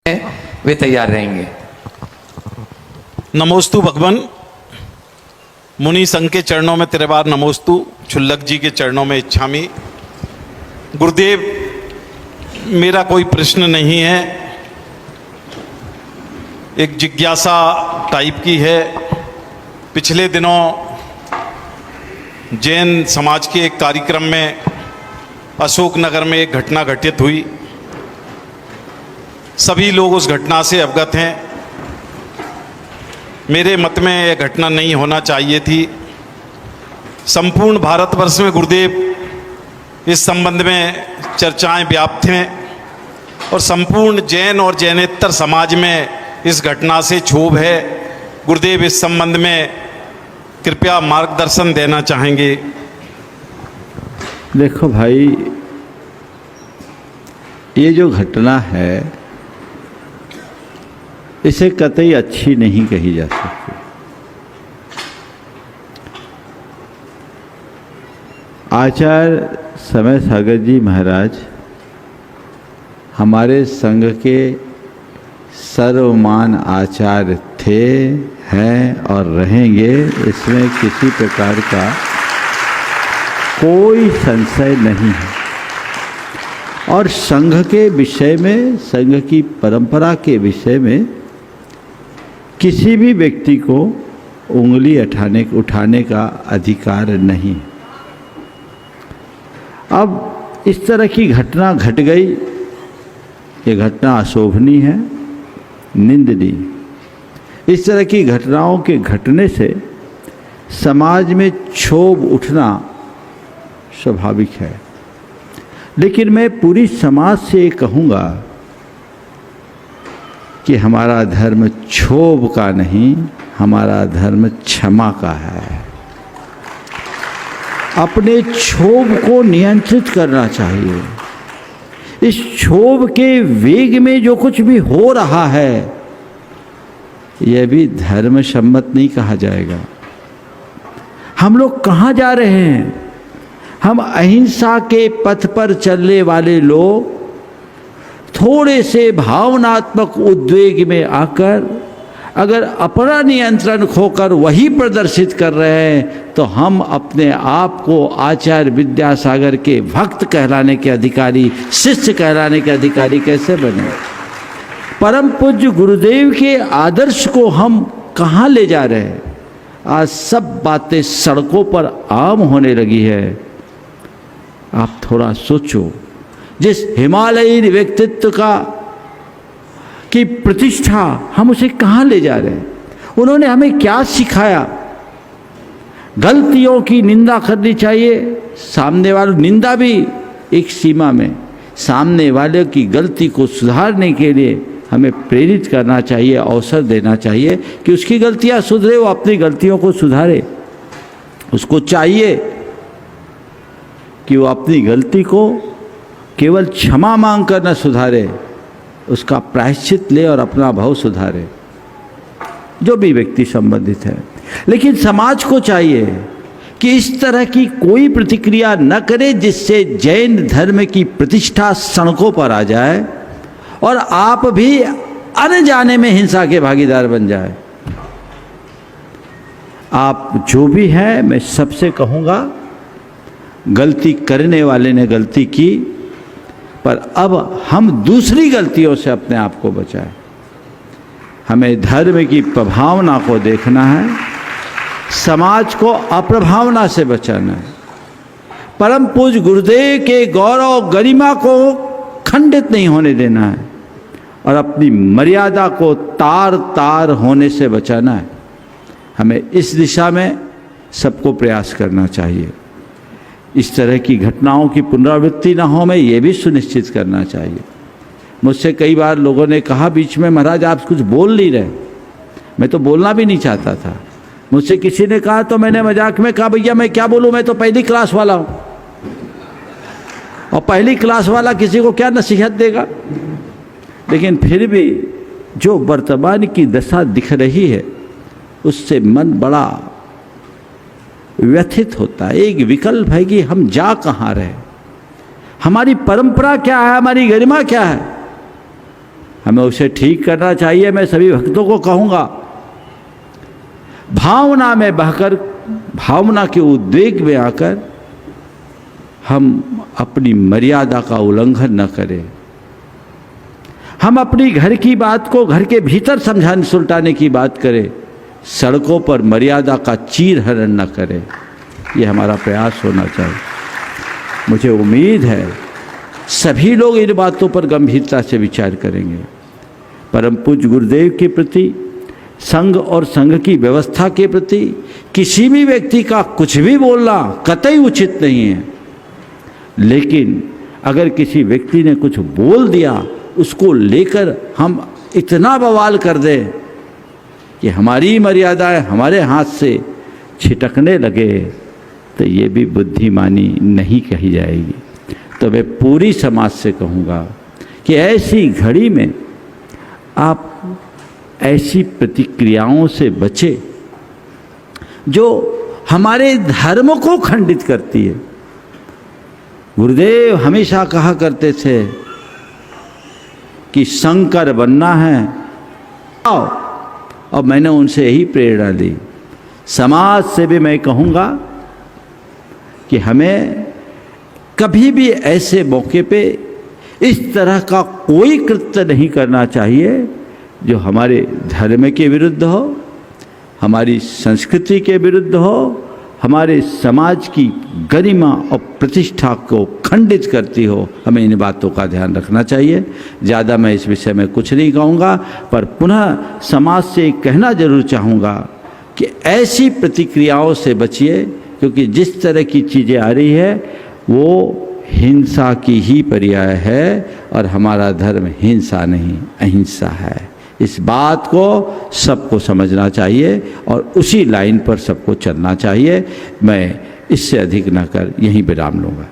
वे तैयार रहेंगे। नमोस्तु भगवान, मुनि संघ के चरणों में तेरे बार नमोस्तु, छुल्लक जी के चरणों में इच्छामी। गुरुदेव, मेरा कोई प्रश्न नहीं है, एक जिज्ञासा टाइप की है। पिछले दिनों जैन समाज के एक कार्यक्रम में अशोकनगर में एक घटना घटित हुई। सभी लोग उस घटना से अवगत हैं। मेरे मत में यह घटना नहीं होना चाहिए थी। संपूर्ण भारतवर्ष में गुरुदेव इस संबंध में चर्चाएं व्याप्त हैं और संपूर्ण जैन और जैनेतर समाज में इस घटना से क्षोभ है। गुरुदेव, इस संबंध में कृपया मार्गदर्शन देना चाहेंगे। देखो भाई, ये जो घटना है इसे कतई अच्छी नहीं कही जा सकती। आचार्य समय सागर जी महाराज हमारे संघ के सर्वमान आचार्य थे, हैं और रहेंगे। इसमें किसी प्रकार का कोई संशय नहीं है। और संघ के विषय में, संघ की परंपरा के विषय में किसी भी व्यक्ति को उंगली उठाने का अधिकार नहीं। अब इस तरह की घटना घट गई, ये घटना अशोभनीय है, निंदनीय। इस तरह की घटनाओं के घटने से समाज में क्षोभ उठना स्वाभाविक है। लेकिन मैं पूरी समाज से ये कहूँगा कि हमारा धर्म क्षोभ का नहीं, हमारा धर्म क्षमा का है। अपने क्षोभ को नियंत्रित करना चाहिए। इस क्षोभ के वेग में जो कुछ भी हो रहा है यह भी धर्म सम्मत नहीं कहा जाएगा। हम लोग कहाँ जा रहे हैं? हम अहिंसा के पथ पर चलने वाले लोग थोड़े से भावनात्मक उद्वेग में आकर अगर अपना नियंत्रण खोकर वही प्रदर्शित कर रहे हैं तो हम अपने आप को आचार्य विद्यासागर के भक्त कहलाने के अधिकारी, शिष्य कहलाने के अधिकारी कैसे बने? परम पूज्य गुरुदेव के आदर्श को हम कहाँ ले जा रहे हैं? आज सब बातें सड़कों पर आम होने लगी है। आप थोड़ा सोचो, जिस हिमालयी व्यक्तित्व की प्रतिष्ठा हम उसे कहाँ ले जा रहे हैं? उन्होंने हमें क्या सिखाया? गलतियों की निंदा करनी चाहिए, सामने वाले निंदा भी एक सीमा में, सामने वाले की गलती को सुधारने के लिए हमें प्रेरित करना चाहिए, अवसर देना चाहिए कि उसकी गलतियाँ सुधरे, वो अपनी गलतियों को सुधारे। उसको चाहिए कि वो अपनी गलती को केवल क्षमा मांग कर न सुधारे, उसका प्रायश्चित ले और अपना भाव सुधारे, जो भी व्यक्ति संबंधित है। लेकिन समाज को चाहिए कि इस तरह की कोई प्रतिक्रिया न करे जिससे जैन धर्म की प्रतिष्ठा सड़कों पर आ जाए और आप भी अनजाने में हिंसा के भागीदार बन जाए। आप जो भी हैं, मैं सबसे कहूँगा, गलती करने वाले ने गलती की, पर अब हम दूसरी गलतियों से अपने आप को बचाएं। हमें धर्म की प्रभावना को देखना है, समाज को अप्रभावना से बचाना है। परम पूज्य गुरुदेव के गौरव गरिमा को खंडित नहीं होने देना है और अपनी मर्यादा को तार तार होने से बचाना है। हमें इस दिशा में सबको प्रयास करना चाहिए। इस तरह की घटनाओं की पुनरावृत्ति न हो, मैं ये भी सुनिश्चित करना चाहिए। मुझसे कई बार लोगों ने कहा बीच में, महाराज आप कुछ बोल नहीं रहे। मैं तो बोलना भी नहीं चाहता था। मुझसे किसी ने कहा तो मैंने मजाक में कहा, भैया मैं क्या बोलूँ, मैं तो पहली क्लास वाला हूँ। और पहली क्लास वाला किसी को क्या नसीहत देगा? लेकिन फिर भी जो वर्तमान की दशा दिख रही है उससे मन बड़ा व्यथित होता है। एक विकल्प है कि हम जा कहाँ रहे, हमारी परंपरा क्या है, हमारी गरिमा क्या है। हमें उसे ठीक करना चाहिए। मैं सभी भक्तों को कहूँगा, भावना में बहकर, भावना के उद्वेग में आकर हम अपनी मर्यादा का उल्लंघन न करें। हम अपनी घर की बात को घर के भीतर समझाने सुलटाने की बात करें, सड़कों पर मर्यादा का चीर हरण न करें। ये हमारा प्रयास होना चाहिए। मुझे उम्मीद है सभी लोग इन बातों पर गंभीरता से विचार करेंगे। परम पूज्य गुरुदेव के प्रति, संघ और संघ की व्यवस्था के प्रति किसी भी व्यक्ति का कुछ भी बोलना कतई उचित नहीं है। लेकिन अगर किसी व्यक्ति ने कुछ बोल दिया, उसको लेकर हम इतना बवाल कर दें कि हमारी मर्यादाएं हमारे हाथ से छिटकने लगे, तो ये भी बुद्धिमानी नहीं कही जाएगी। तो मैं पूरी समाज से कहूँगा कि ऐसी घड़ी में आप ऐसी प्रतिक्रियाओं से बचे जो हमारे धर्म को खंडित करती है। गुरुदेव हमेशा कहा करते थे कि शंकर बनना है आओ, और मैंने उनसे यही प्रेरणा ली। समाज से भी मैं कहूँगा कि हमें कभी भी ऐसे मौके पे इस तरह का कोई कृत्य नहीं करना चाहिए जो हमारे धर्म के विरुद्ध हो, हमारी संस्कृति के विरुद्ध हो, हमारे समाज की गरिमा और प्रतिष्ठा को खंडित करती हो। हमें इन बातों का ध्यान रखना चाहिए। ज़्यादा मैं इस विषय में कुछ नहीं कहूँगा, पर पुनः समाज से कहना जरूर चाहूँगा कि ऐसी प्रतिक्रियाओं से बचिए, क्योंकि जिस तरह की चीज़ें आ रही है वो हिंसा की ही पर्याय है, और हमारा धर्म हिंसा नहीं अहिंसा है। इस बात को सबको समझना चाहिए और उसी लाइन पर सबको चलना चाहिए। मैं इससे अधिक न कर यहीं विराम लूँगा।